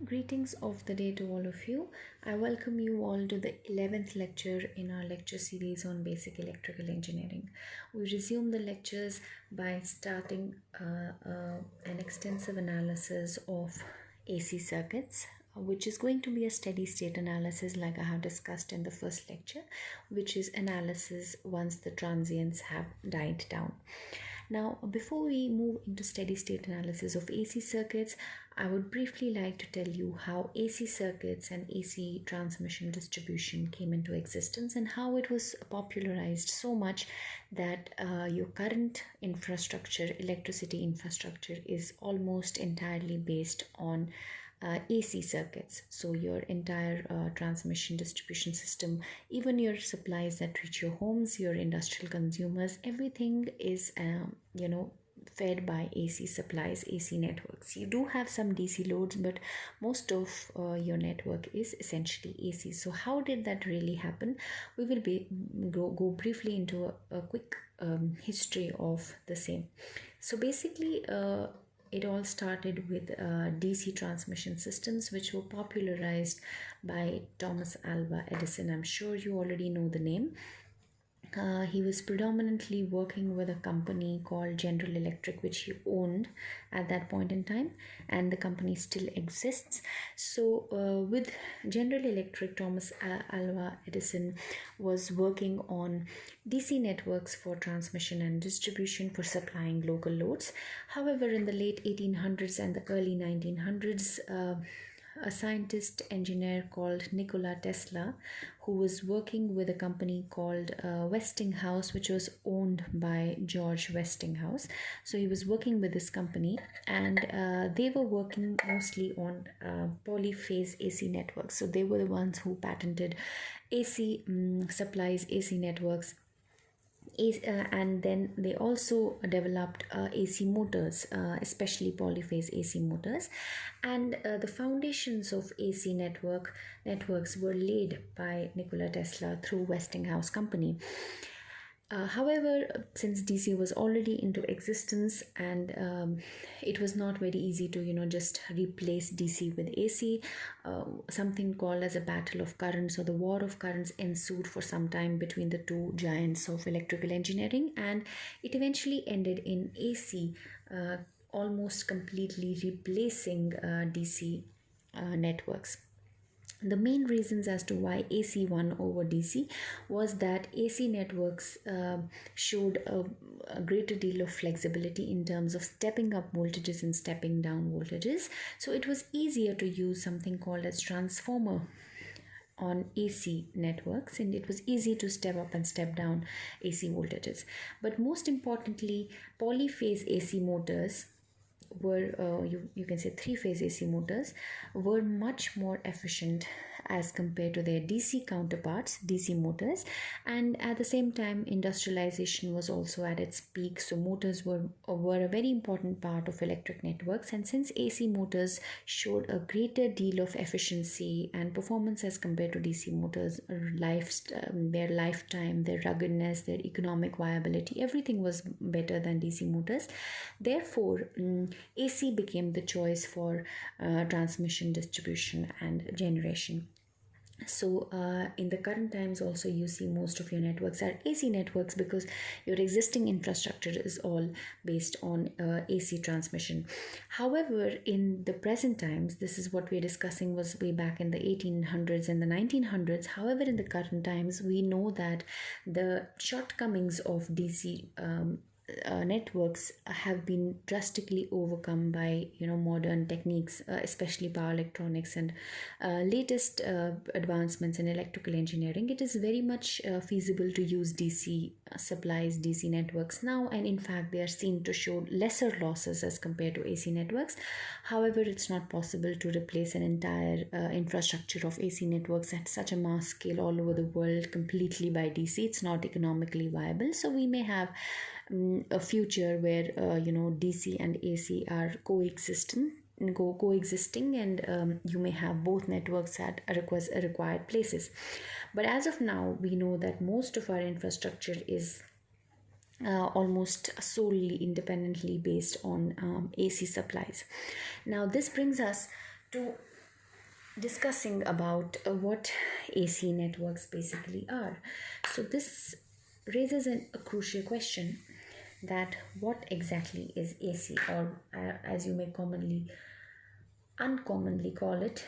Greetings of the day to all of you. I welcome you all to the 11th lecture in our lecture series on basic electrical engineering. We resume the lectures by starting an extensive analysis of AC circuits, which is going to be a steady state analysis like I have discussed in the first lecture, which is analysis once the transients have died down. Now, before we move into steady state analysis of AC circuits, I would briefly like to tell you how AC circuits and AC transmission distribution came into existence and how it was popularized so much that your current infrastructure, electricity infrastructure, is almost entirely based on AC circuits. So your entire transmission distribution system, even your supplies that reach your homes, your industrial consumers, everything is fed by AC supplies, AC networks. You do have some DC loads, but most of your network is essentially AC. So how did that really happen? We will go briefly into a quick history of the same. So basically, it all started with DC transmission systems, which were popularized by Thomas Alva Edison. I'm sure you already know the name. He was predominantly working with a company called General Electric, which he owned at that point in time, and the company still exists. So with General Electric, Thomas Alva Edison was working on DC networks for transmission and distribution for supplying local loads. However, in the late 1800s and the early 1900s, a scientist engineer called Nikola Tesla, who was working with a company called Westinghouse, which was owned by George Westinghouse. So he was working with this company, and they were working mostly on polyphase AC networks. So they were the ones who patented AC supplies, AC networks. And then they also developed AC motors, especially polyphase AC motors, and the foundations of AC networks were laid by Nikola Tesla through Westinghouse company. However, since DC was already into existence, and it was not very easy to just replace DC with AC, something called as a battle of currents or the war of currents ensued for some time between the two giants of electrical engineering, and it eventually ended in AC almost completely replacing DC networks. The main reasons as to why AC won over DC was that AC networks showed a greater deal of flexibility in terms of stepping up voltages and stepping down voltages. So it was easier to use something called as transformer on AC networks, and it was easy to step up and step down AC voltages. But most importantly, polyphase AC motors were you can say three-phase AC motors were much more efficient as compared to their DC counterparts, DC motors, and at the same time industrialization was also at its peak. So motors were a very important part of electric networks, and since AC motors showed a greater deal of efficiency and performance as compared to DC motors, their lifetime, their ruggedness, their economic viability, everything was better than DC motors. Therefore, AC became the choice for transmission, distribution, and generation. So in the current times also, you see most of your networks are AC networks because your existing infrastructure is all based on AC transmission. However, in the present times, this is what we're discussing was way back in the 1800s and the 1900s. However, in the current times, we know that the shortcomings of DC networks have been drastically overcome by modern techniques, especially power electronics and latest advancements in electrical engineering. It is very much feasible to use DC supplies, DC networks now, and in fact they are seen to show lesser losses as compared to AC networks. However, it's not possible to replace an entire infrastructure of AC networks at such a mass scale all over the world completely by DC. It's not economically viable. So we may have a future where DC and AC are coexisting, and you may have both networks at required places. But as of now, we know that most of our infrastructure is almost solely independently based on AC supplies. Now this brings us to discussing about what AC networks basically are. So this raises a crucial question, that what exactly is AC, or as you may uncommonly call it,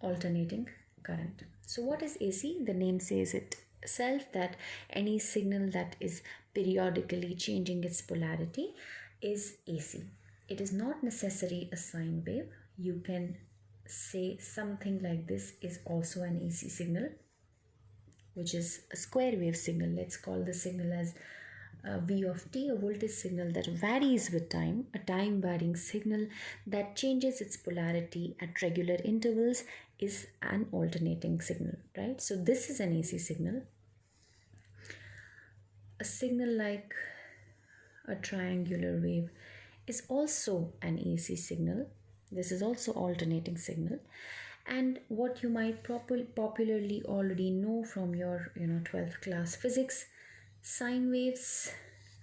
alternating current. So what is AC? The name says it itself, that any signal that is periodically changing its polarity is AC. It is not necessarily a sine wave. You can say something like this is also an AC signal, which is a square wave signal. Let's call the signal as V of t, a voltage signal that varies with time, a time varying signal that changes its polarity at regular intervals is an alternating signal, right? So this is an AC signal. A signal like a triangular wave is also an AC signal. This is also alternating signal. And what you might popularly already know from your 12th class physics, sine waves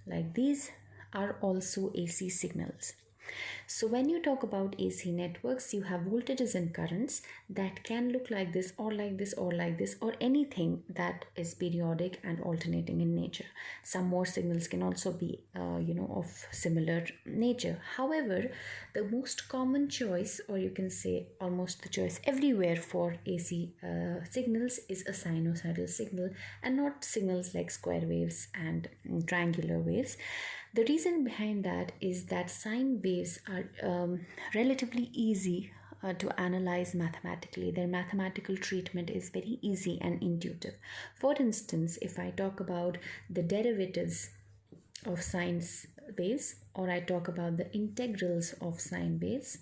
like these are also AC signals. So when you talk about AC networks, you have voltages and currents that can look like this or like this or like this, or anything that is periodic and alternating in nature. Some more signals can also be of similar nature. However, the most common choice, or you can say almost the choice everywhere for AC signals, is a sinusoidal signal, and not signals like square waves and triangular waves. The reason behind that is that sine waves are relatively easy to analyze mathematically. Their mathematical treatment is very easy and intuitive. For instance, if I talk about the derivatives of sine waves, or I talk about the integrals of sine waves,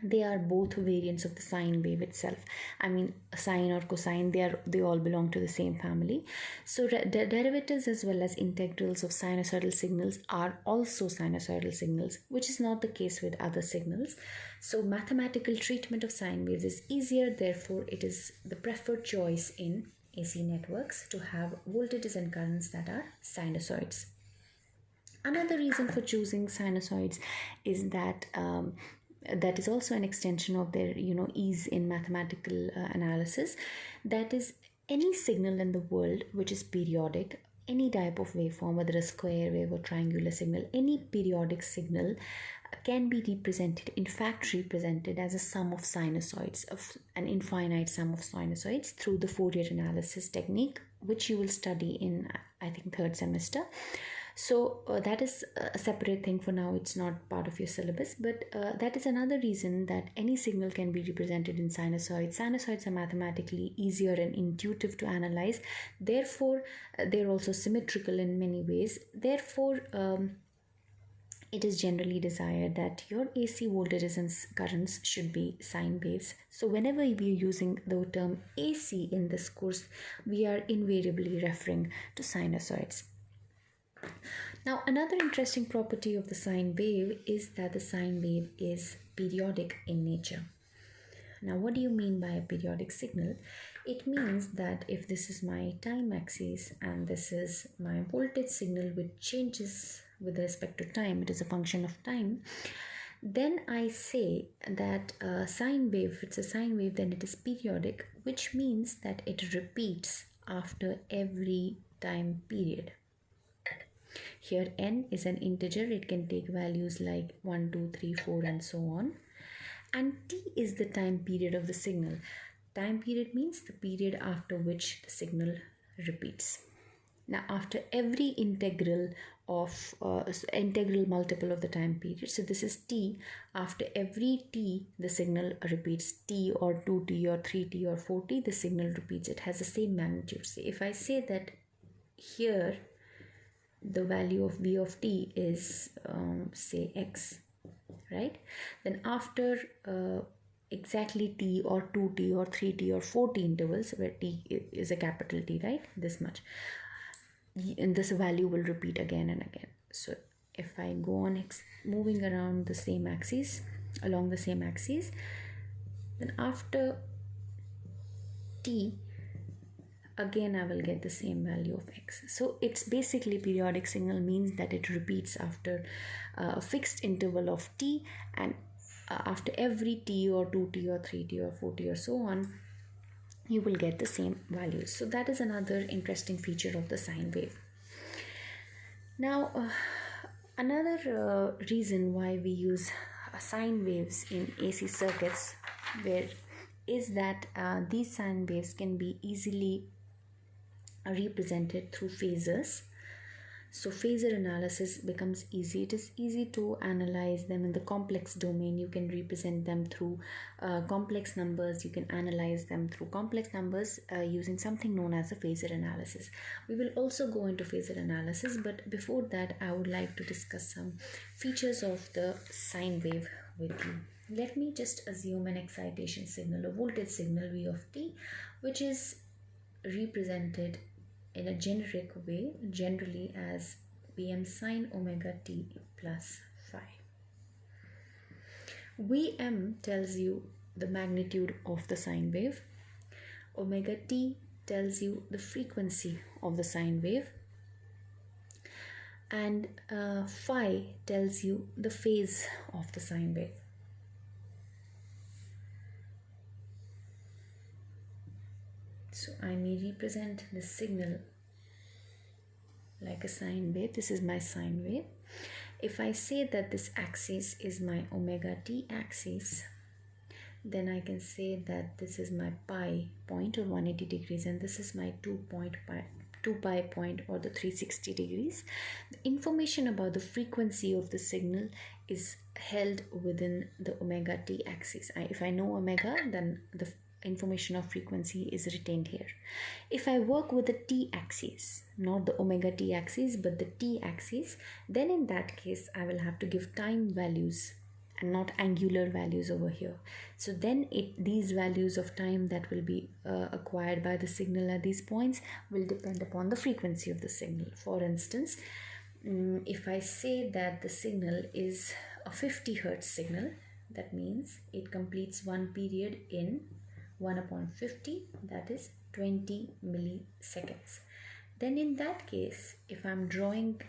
they are both variants of the sine wave itself. I mean, sine or cosine, they all belong to the same family. So the derivatives as well as integrals of sinusoidal signals are also sinusoidal signals, which is not the case with other signals. So mathematical treatment of sine waves is easier, therefore it is the preferred choice in AC networks to have voltages and currents that are sinusoids. Another reason for choosing sinusoids is that that is also an extension of their ease in mathematical analysis. That is, any signal in the world which is periodic, any type of waveform, whether a square wave or triangular signal, any periodic signal can be represented, in fact represented as a sum of sinusoids, of an infinite sum of sinusoids, through the Fourier analysis technique, which you will study in, I think, third semester. So that is a separate thing for now. It's not part of your syllabus, but that is another reason that any signal can be represented in sinusoids. Sinusoids are mathematically easier and intuitive to analyze. Therefore, they're also symmetrical in many ways. Therefore, it is generally desired that your AC voltages and currents should be sine waves. So whenever we are using the term AC in this course, we are invariably referring to sinusoids. Now, another interesting property of the sine wave is that the sine wave is periodic in nature. Now, what do you mean by a periodic signal? It means that if this is my time axis and this is my voltage signal, which changes with respect to time, it is a function of time, then I say that sine wave, if it's a sine wave, then it is periodic, which means that it repeats after every time period. Here n is an integer, it can take values like 1, 2, 3, 4 and so on. And t is the time period of the signal. Time period means the period after which the signal repeats. Now, after every integral of integral multiple of the time period, so this is t, after every t the signal repeats. T or 2t or 3t or 4t, the signal repeats. It has the same magnitude. So if I say that here the value of v of t is say x, right, then after exactly t or 2t or 3t or 4t intervals, where t is a capital T, right, this much, and this value will repeat again and again. So if I go on moving around the same axis, along the same axis, then after t again I will get the same value of x. So it's basically periodic signal means that it repeats after a fixed interval of t, and after every t or 2t or 3t or 4t or so on, you will get the same values. So that is another interesting feature of the sine wave. Now, another reason why we use sine waves in AC circuits is that these sine waves can be easily represented through phasors. So phasor analysis becomes easy. It is easy to analyze them in the complex domain. You can represent them through complex numbers. You can analyze them through complex numbers using something known as a phasor analysis. We will also go into phasor analysis, but before that, I would like to discuss some features of the sine wave with you. Let me just assume an excitation signal, a voltage signal V of t, which is represented in a generic way, generally as Vm sine omega t plus phi. Vm tells you the magnitude of the sine wave. Omega t tells you the frequency of the sine wave. And phi tells you the phase of the sine wave. So I may represent the signal like a sine wave. This is my sine wave. If I say that this axis is my omega t axis, then I can say that this is my pi point or 180 degrees, and this is my 2 pi point or the 360 degrees. The information about the frequency of the signal is held within the omega t axis. If I know omega, then the information of frequency is retained here. If I work with the t axis, not the omega t axis but the t axis, then in that case I will have to give time values and not angular values over here. So then these values of time that will be acquired by the signal at these points will depend upon the frequency of the signal. For instance, if I say that the signal is a 50 hertz signal, that means it completes one period in 1 upon 50, that is 20 milliseconds. Then in that case, if I'm drawing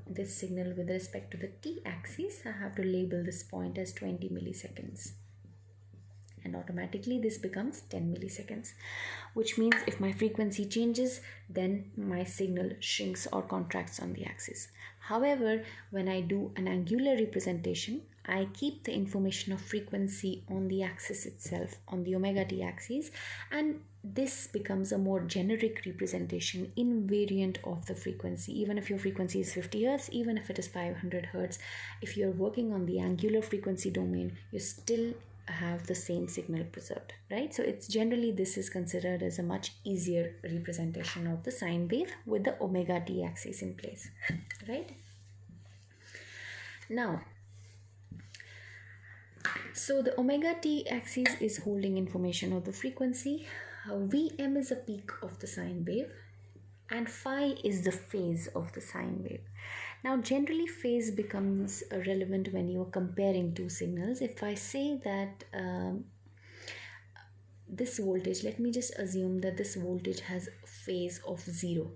this signal with respect to the t-axis, I have to label this point as 20 milliseconds. And automatically this becomes 10 milliseconds, which means if my frequency changes, then my signal shrinks or contracts on the axis. However, when I do an angular representation, I keep the information of frequency on the axis itself, on the omega t axis, and this becomes a more generic representation invariant of the frequency. Even if your frequency is 50 hertz, even if it is 500 hertz, if you're working on the angular frequency domain, you still have the same signal preserved, right? So it's generally, this is considered as a much easier representation of the sine wave with the omega t axis in place, right? Now, so the omega t axis is holding information of the frequency. Vm is a peak of the sine wave and phi is the phase of the sine wave. Now generally phase becomes relevant when you are comparing two signals. If I say that this voltage, let me just assume that this voltage has a phase of 0.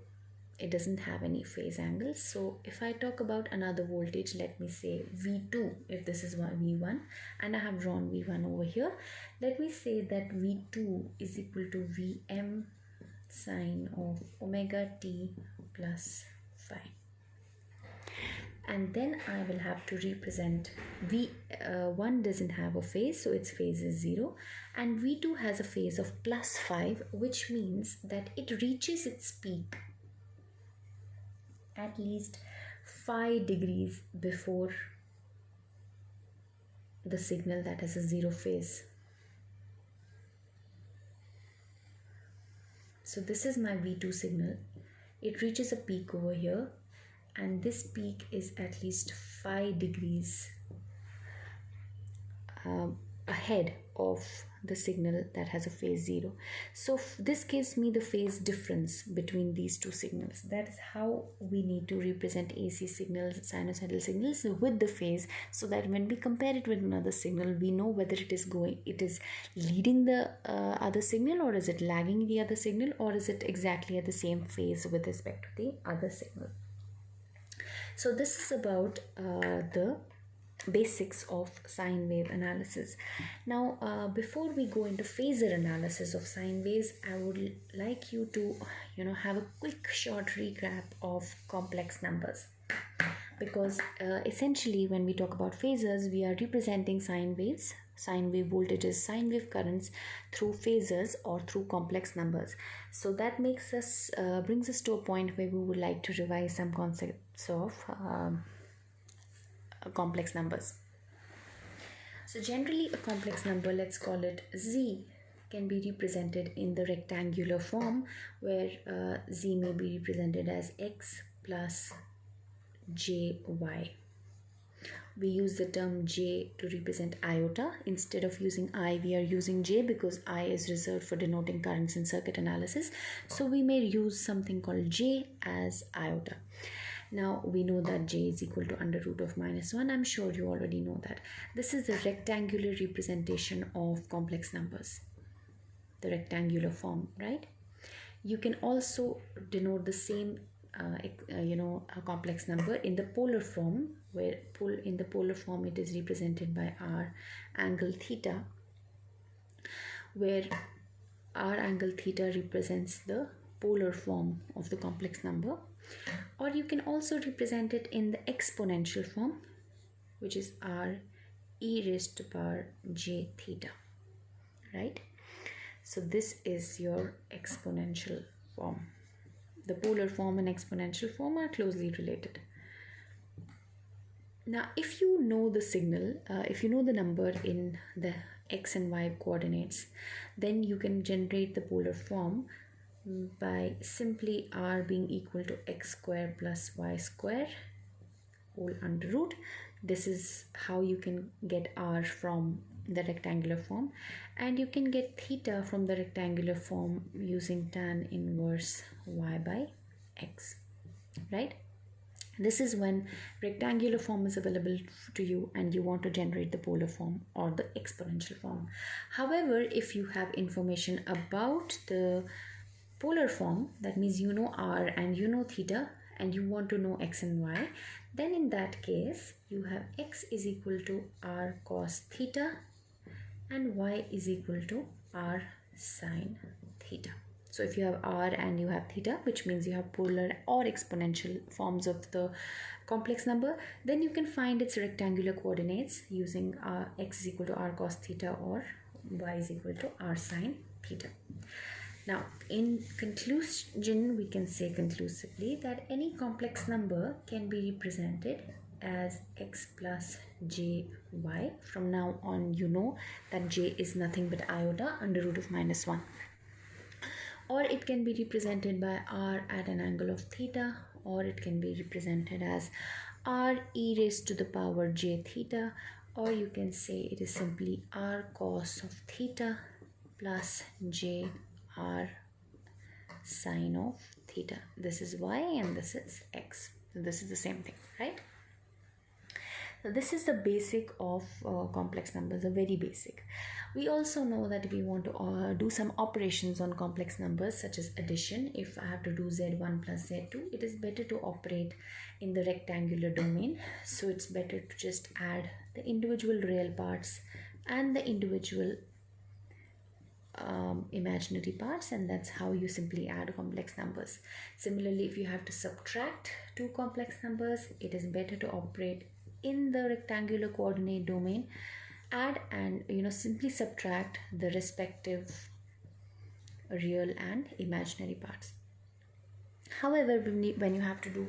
It doesn't have any phase angles. So if I talk about another voltage, let me say V2, if this is V1 and I have drawn V1 over here, let me say that V2 is equal to Vm sine of omega t plus phi. And then I will have to represent V1 doesn't have a phase, so its phase is 0, and V2 has a phase of plus 5, which means that it reaches its peak at least 5 degrees before the signal that has a 0 phase. So this is my V2 signal. It reaches a peak over here, and this peak is at least 5 degrees ahead of the signal that has a phase 0. So this gives me the phase difference between these two signals. That is how we need to represent AC signals, sinusoidal signals with the phase, so that when we compare it with another signal, we know whether it is leading the other signal, or is it lagging the other signal, or is it exactly at the same phase with respect to the other signal. So this is about the basics of sine wave analysis. Now, before we go into phasor analysis of sine waves, I would like you to, have a quick short recap of complex numbers. Because essentially, when we talk about phasors, we are representing sine waves, sine wave voltages, sine wave currents through phasors or through complex numbers. So that brings us to a point where we would like to revise some concepts of complex numbers. So generally, a complex number, let's call it z, can be represented in the rectangular form, where z may be represented as x plus jy. We use the term j to represent iota. Instead of using I, we are using j because I is reserved for denoting currents in circuit analysis. So we may use something called j as iota. Now we know that j is equal to under root of minus 1. I'm sure you already know that. This is the rectangular representation of complex numbers, the rectangular form, right? You can also denote the same a complex number in the polar form, where in the polar form it is represented by r angle theta, where r angle theta represents the polar form of the complex number. Or you can also represent it in the exponential form, which is r e raised to power j theta, right? So this is your exponential form. The polar form and exponential form are closely related. Now, if you know the signal, if you know the number in the x and y coordinates, then you can generate the polar form by simply r being equal to x square plus y square whole under root. This is how you can get r from the rectangular form, and you can get theta from the rectangular form using tan inverse y by x, right? This is when rectangular form is available to you and you want to generate the polar form or the exponential form. However, if you have information about the polar form, that means you know r and you know theta and you want to know x and y, then in that case you have x is equal to r cos theta and y is equal to r sine theta. So if you have r and you have theta, which means you have polar or exponential forms of the complex number, then you can find its rectangular coordinates using x is equal to r cos theta or y is equal to r sine theta. Now, in conclusion, we can say conclusively that any complex number can be represented as x plus jy. From now on, you know that j is nothing but iota under root of minus 1. Or it can be represented by r at an angle of theta, or it can be represented as r e raised to the power j theta, or you can say it is simply r cos of theta plus j r sine of theta. This is y and this is x. So this is the same thing, right? So this is the basic of complex numbers, a very basic. We also know that if we want to do some operations on complex numbers such as addition, if I have to do z1 plus z2, it is better to operate in the rectangular domain. So it's better to just add the individual real parts and the individual imaginary parts, and that's how you simply add complex numbers. Similarly, if you have to subtract two complex numbers, it is better to operate in the rectangular coordinate domain, add and simply subtract the respective real and imaginary parts. However, when you have to do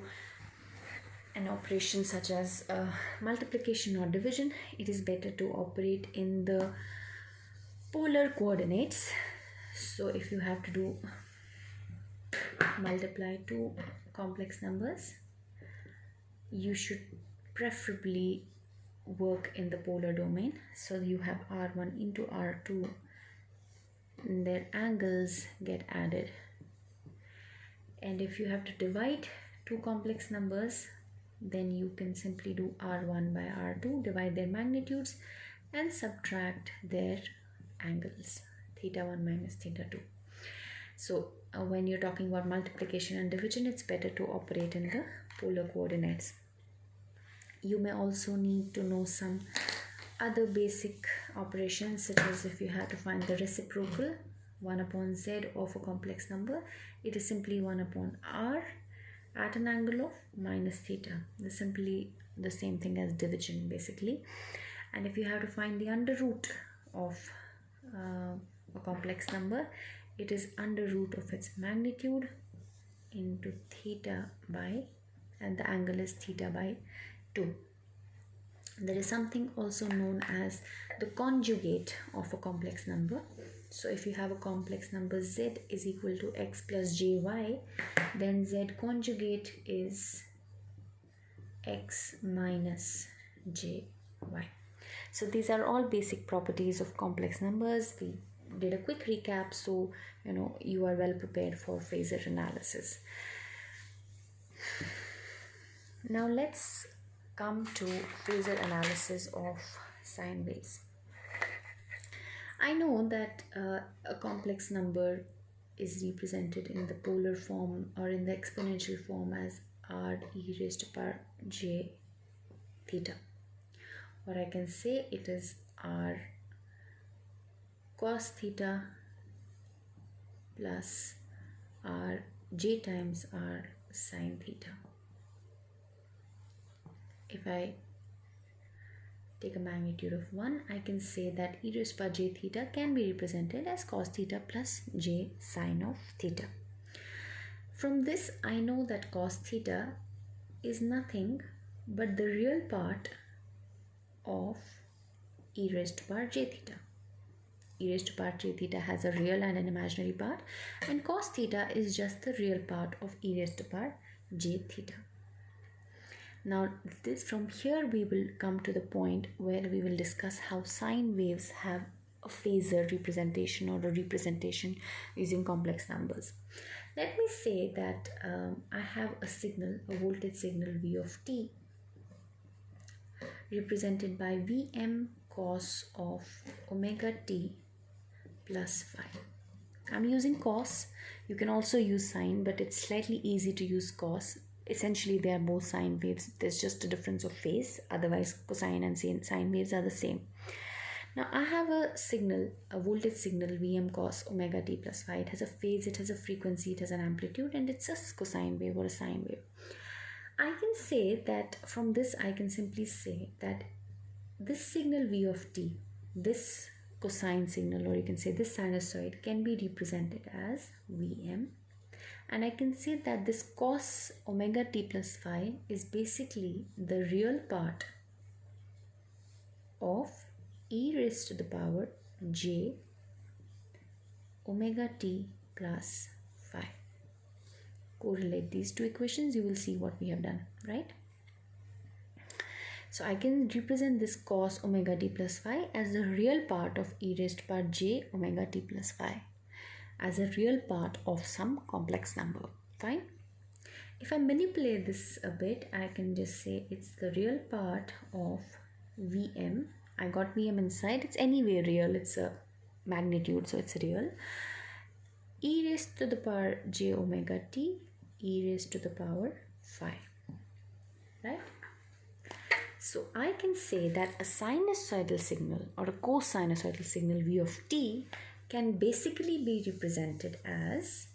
an operation such as multiplication or division, it is better to operate in the polar coordinates. So if you have to do multiply two complex numbers, you should preferably work in the polar domain. So you have r1 into r2, and their angles get added. And if you have to divide two complex numbers, then you can simply do r1 by r2, divide their magnitudes and subtract their angles, theta 1 minus theta 2. So when you're talking about multiplication and division, it's better to operate in the polar coordinates. You may also need to know some other basic operations, such as if you have to find the reciprocal 1 upon z of a complex number, it is simply 1 upon r at an angle of minus theta. This is simply the same thing as division basically. And if you have to find the under root of a complex number, it is under root of its magnitude into theta by, and the angle is theta by 2. There is something also known as the conjugate of a complex number. So if you have a complex number z is equal to x plus jy, then z conjugate is x minus jy. So these are all basic properties of complex numbers. We did a quick recap, so you are well prepared for Phasor analysis. Now let's come to Phasor analysis of sine waves. I know that a complex number is represented in the polar form or in the exponential form as r e raised to power j theta. Or I can say it is r cos theta plus r j times r sine theta. If I take a magnitude of 1, I can say that e raised to power j theta can be represented as cos theta plus j sine of theta. From this, I know that cos theta is nothing but the real part of e raised to power j theta. E raised to power j theta has a real and an imaginary part, and cos theta is just the real part of e raised to power j theta. Now from here we will come to the point where we will discuss how sine waves have a phasor representation or a representation using complex numbers. Let me say that I have a signal, a voltage signal v of t, represented by Vm cos of omega t plus phi. I'm using cos. You can also use sine, but it's slightly easy to use cos. Essentially, they are both sine waves. There's just a difference of phase. Otherwise, cosine and sine waves are the same. Now, I have a signal, a voltage signal, Vm cos omega t plus phi. It has a phase, it has a frequency, it has an amplitude, and it's a cosine wave or a sine wave. I can say that from this, I can simply say that this signal v of t, this cosine signal, or you can say this sinusoid, can be represented as Vm. And I can say that this cos omega t plus phi is basically the real part of e raised to the power j omega t plus phi. Correlate these two equations, you will see what we have done, right? So I can represent this cos omega t plus phi as the real part of e raised to power j omega t plus phi, as a real part of some complex number. Fine. If I manipulate this a bit, I can just say it's the real part of Vm. I got Vm inside. It's anyway real. It's a magnitude, so it's real. E raised to the power j omega t, e raised to the power phi. Right? So I can say that a sinusoidal signal or a cosinusoidal signal v of t can basically be represented as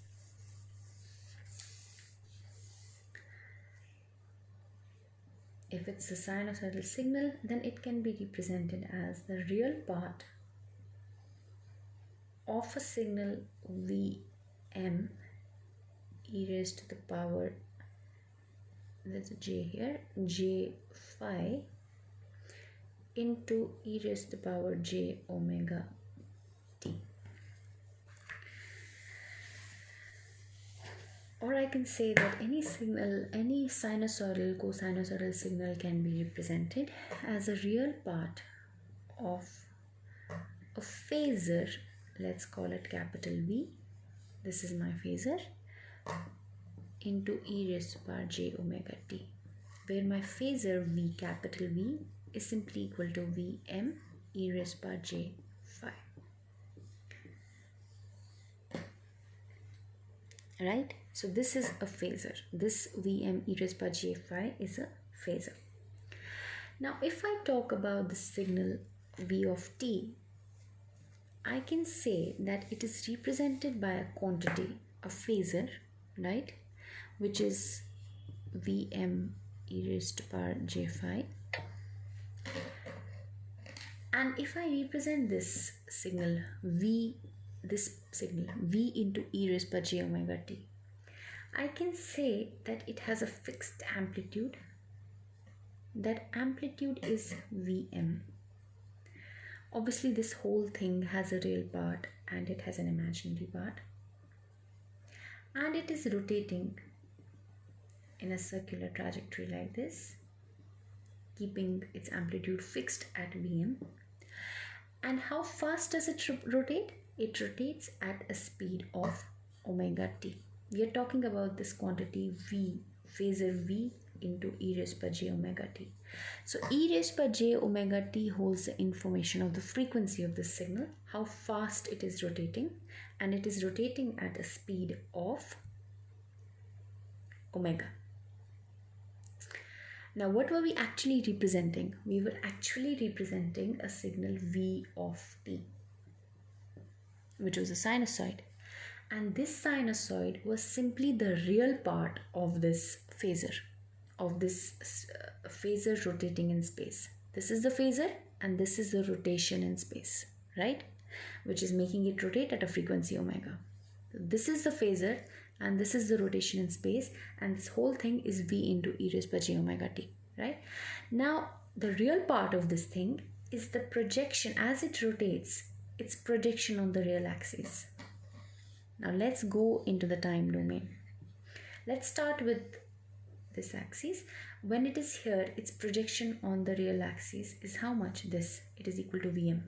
if it's a sinusoidal signal, then it can be represented as the real part of a signal Vm e raised to the power, there's a j here, j phi into e raised to the power j omega t. Or I can say that any signal, any sinusoidal, cosinusoidal signal can be represented as a real part of a phasor. Let's call it capital V. This is my phasor, into e raised to power j omega t, where my phasor V, capital V, is simply equal to Vm e raised to power j phi. Right? So this is a phasor. This Vm e raised to power j phi is a phasor. Now, if I talk about the signal v of t, I can say that it is represented by a quantity, a phasor, right, which is Vm e raised to power j phi. And if I represent this signal V into e raised to power j omega t, I can say that it has a fixed amplitude. That amplitude is Vm. Obviously, this whole thing has a real part and it has an imaginary part. And it is rotating in a circular trajectory like this, keeping its amplitude fixed at Vm. And how fast does it rotate? It rotates at a speed of omega t. We are talking about this quantity V, phasor V into e raised to j omega t. So e raised to j omega t holds the information of the frequency of this signal, how fast it is rotating, and it is rotating at a speed of omega. Now, what were we actually representing? We were actually representing a signal V of t, which was a sinusoid. And this sinusoid was simply the real part of this phasor, rotating in space. This is the phasor and this is the rotation in space, right? Which is making it rotate at a frequency omega. This is the phasor and this is the rotation in space, and this whole thing is V into e raised to j omega t, right? Now, the real part of this thing is the projection. As it rotates, its projection on the real axis. Now, let's go into the time domain. Let's start with this axis. When it is here, its projection on the real axis is how much? This. It is equal to Vm.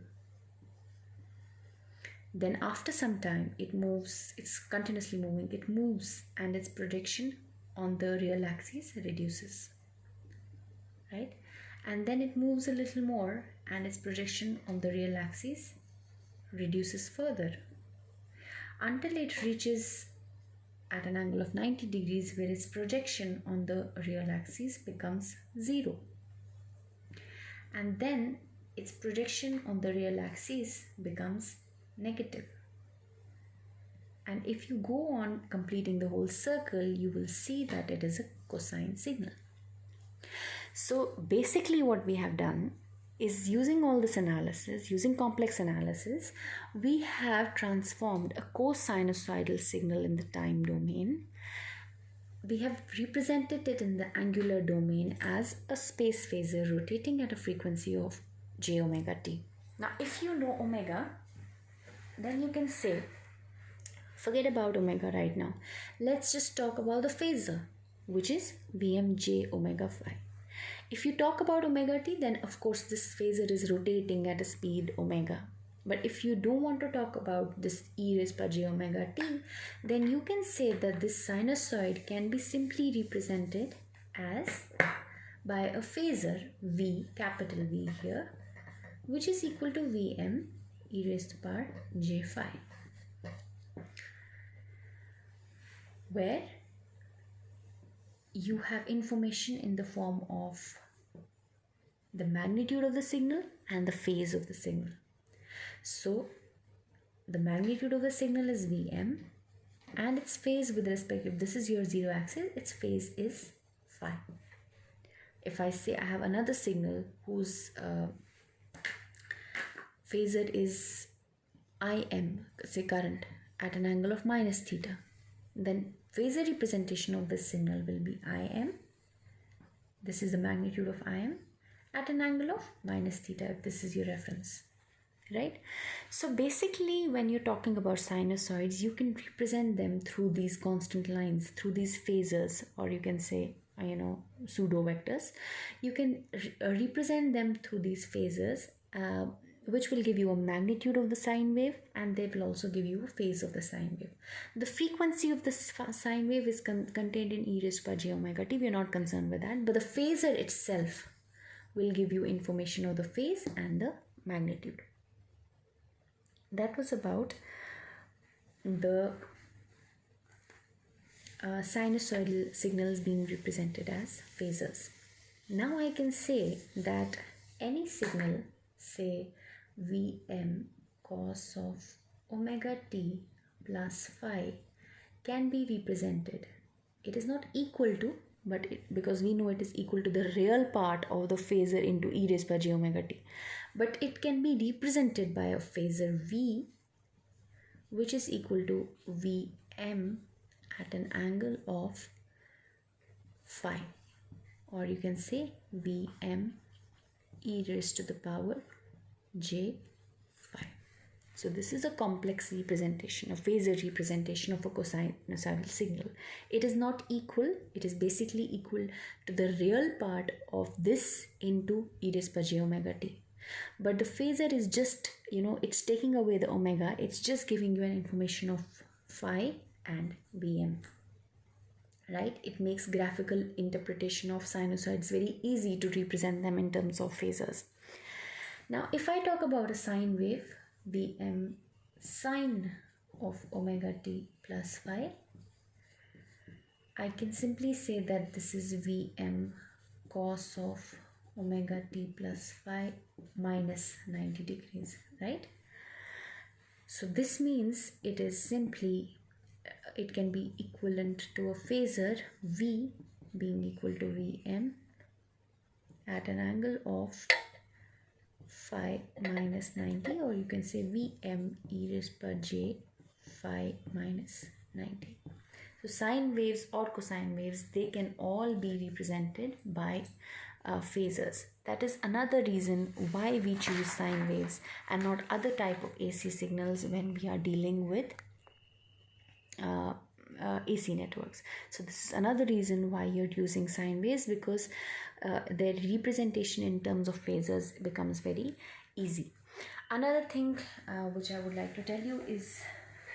Then after some time, it moves, it's continuously moving, it moves, and its projection on the real axis reduces, right? And then it moves a little more and its projection on the real axis reduces further until it reaches at an angle of 90 degrees where its projection on the real axis becomes 0. And then its projection on the real axis becomes negative. And if you go on completing the whole circle, you will see that it is a cosine signal. So basically what we have done is, using all this analysis, using complex analysis, we have transformed a cosinusoidal signal in the time domain. We have represented it in the angular domain as a space phasor rotating at a frequency of j omega t. Now, if you know omega, then you can say, forget about omega right now. Let's just talk about the phasor, which is Vmj omega phi. If you talk about omega t, then of course this phasor is rotating at a speed omega. But if you don't want to talk about this e raised to j omega t, then you can say that this sinusoid can be simply represented as by a phasor V, capital V here, which is equal to Vm e raised to power j phi, where you have information in the form of the magnitude of the signal and the phase of the signal. So the magnitude of the signal is Vm and its phase with respect, if this is your zero axis, its phase is phi. If I say I have another signal whose phasor is Im, say current, at an angle of minus theta, then phasor representation of this signal will be Im. This is the magnitude of Im at an angle of minus theta, if this is your reference, right? So basically, when you're talking about sinusoids, you can represent them through these constant lines, through these phasors, or you can say, pseudo vectors. You can represent them through these phasors, which will give you a magnitude of the sine wave, and they will also give you a phase of the sine wave. The frequency of the sine wave is contained in e raised to j omega t. We are not concerned with that, but the phasor itself will give you information of the phase and the magnitude. That was about the sinusoidal signals being represented as phasors. Now I can say that any signal, say Vm cos of omega t plus phi, can be represented. It is not equal to, but because we know it is equal to the real part of the phasor into e raised by j omega t. But it can be represented by a phasor V, which is equal to Vm at an angle of phi, or you can say Vm e raised to the power j phi. So this is a complex representation, a phasor representation of a sinusoidal signal. It is not equal, it is basically equal to the real part of this into e raised by j omega t. But the phasor is just, it's taking away the omega, it's just giving you an information of phi and Vm. Right? It makes graphical interpretation of sinusoids very easy to represent them in terms of phasors. Now, if I talk about a sine wave, Vm sine of omega t plus phi, I can simply say that this is Vm cos of omega t plus phi minus 90 degrees, right? So this means it is simply, it can be equivalent to a phasor V being equal to Vm at an angle of phi minus 90, or you can say Vm e raised by j phi minus 90. So sine waves or cosine waves, they can all be represented by phasors. That is another reason why we choose sine waves and not other type of AC signals when we are dealing with AC networks. So this is another reason why you're using sine waves, because their representation in terms of phasors becomes very easy. Another thing which I would like to tell you is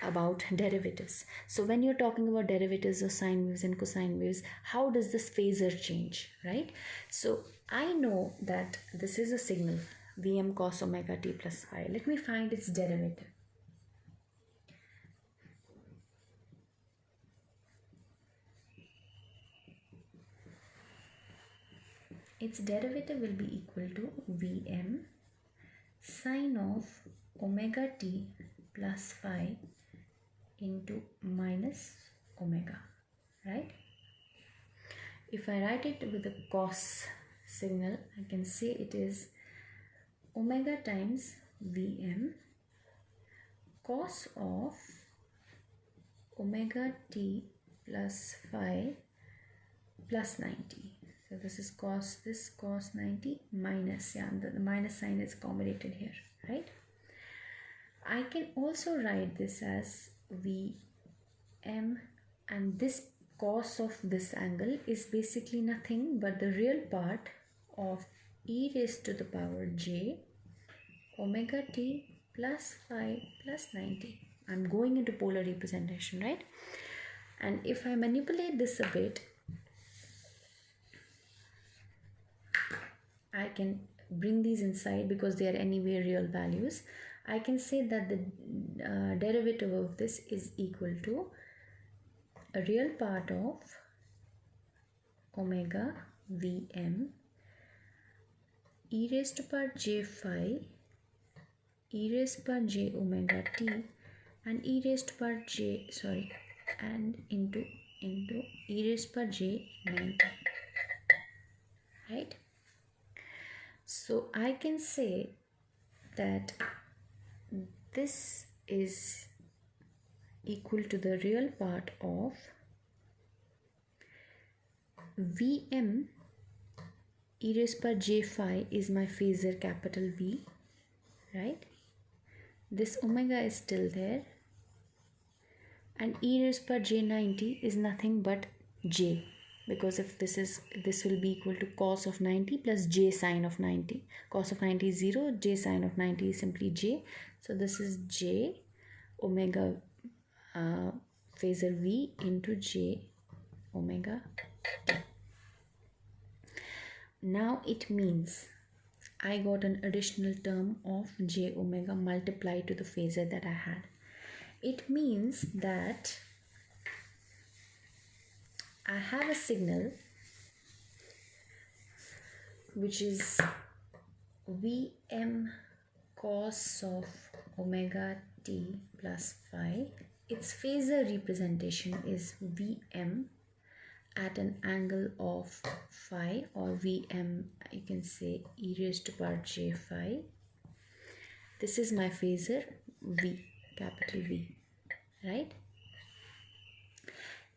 about derivatives. So when you're talking about derivatives of sine waves and cosine waves, how does this phasor change, right? So I know that this is a signal Vm cos omega t plus phi. Let me find its derivative. Its derivative will be equal to Vm sine of omega t plus phi into minus omega, right? If I write it with a cos signal, I can say it is omega times Vm cos of omega t plus phi plus 90. So this is cos 90 minus, the minus sign is accommodated here, right? I can also write this as Vm, and this cos of this angle is basically nothing but the real part of e raised to the power j omega t plus phi plus 90. I'm going into polar representation, right? And if I manipulate this a bit, I can bring these inside because they are anyway real values. I can say that the derivative of this is equal to a real part of omega Vm e raised to power j phi e raised power j omega t and e raised to power j and into e raised power j 90, right? So I can say that this is equal to the real part of Vm e raised power j phi is my phasor capital V, right? This omega is still there, and e raised power j 90 is nothing but j, because if this will be equal to cos of 90 plus j sine of 90. Cos of 90 is 0, j sine of 90 is simply j. So this is j omega phasor V into j omega t. Now it means I got an additional term of j omega multiplied to the phasor that I had. It means that I have a signal which is Vm cos of omega t plus phi. Its phasor representation is Vm at an angle of phi, or Vm, you can say e raised to power j phi. This is my phasor V, capital V, right?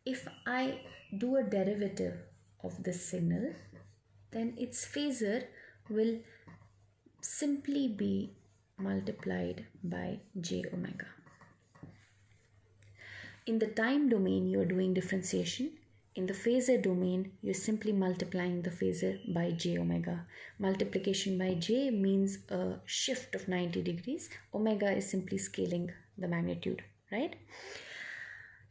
If I do a derivative of this signal, then its phasor will simply be multiplied by j omega. In the time domain, you are doing differentiation. In the phasor domain, you're simply multiplying the phasor by j omega. Multiplication by j means a shift of 90 degrees. Omega is simply scaling the magnitude, right?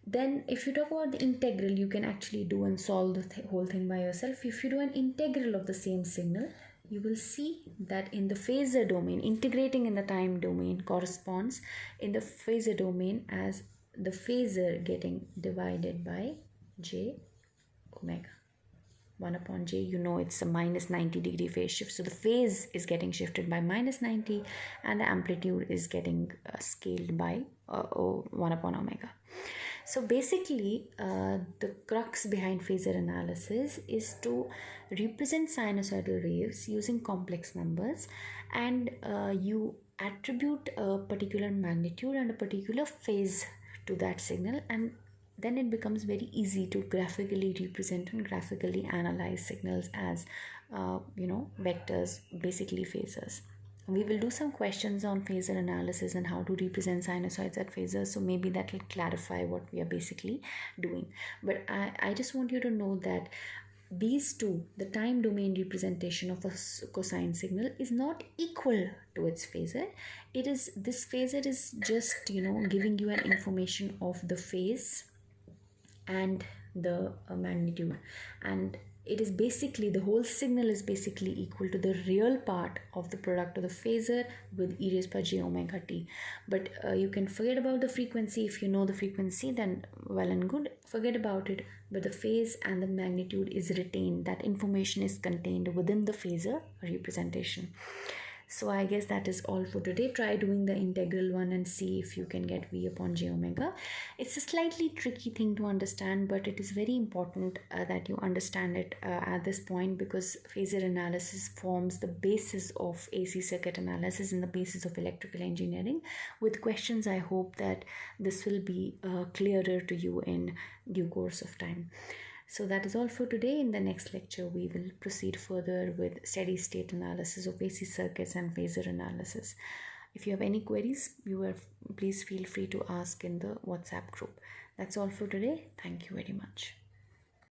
Then if you talk about the integral, you can actually do and solve the whole thing by yourself. If you do an integral of the same signal, you will see that in the phasor domain, integrating in the time domain corresponds in the phasor domain as the phasor getting divided by j omega. 1 upon j, you know it's a minus 90 degree phase shift. So the phase is getting shifted by minus 90 and the amplitude is getting scaled by 1 upon omega. So basically, the crux behind phasor analysis is to represent sinusoidal waves using complex numbers, and you attribute a particular magnitude and a particular phase to that signal, and then it becomes very easy to graphically represent and graphically analyze signals as vectors, basically phasors. We will do some questions on phasor analysis and how to represent sinusoids at phasors, so maybe that will clarify what we are basically doing. But I just want you to know that these two, the time domain representation of a cosine signal, is not equal to its phasor. This phasor is just giving you an information of the phase and the magnitude, and it is basically, the whole signal is basically equal to the real part of the product of the phasor with e raised by j omega t. But you can forget about the frequency. If you know the frequency, then well and good, forget about it. But the phase and the magnitude is retained. That information is contained within the phasor representation. So I guess that is all for today. Try doing the integral one and see if you can get V upon j omega. It's a slightly tricky thing to understand, but it is very important that you understand it at this point, because phasor analysis forms the basis of AC circuit analysis and the basis of electrical engineering. With questions, I hope that this will be clearer to you in due course of time. So that is all for today. In the next lecture, we will proceed further with steady state analysis of AC circuits and phasor analysis. If you have any queries, please feel free to ask in the WhatsApp group. That's all for today. Thank you very much.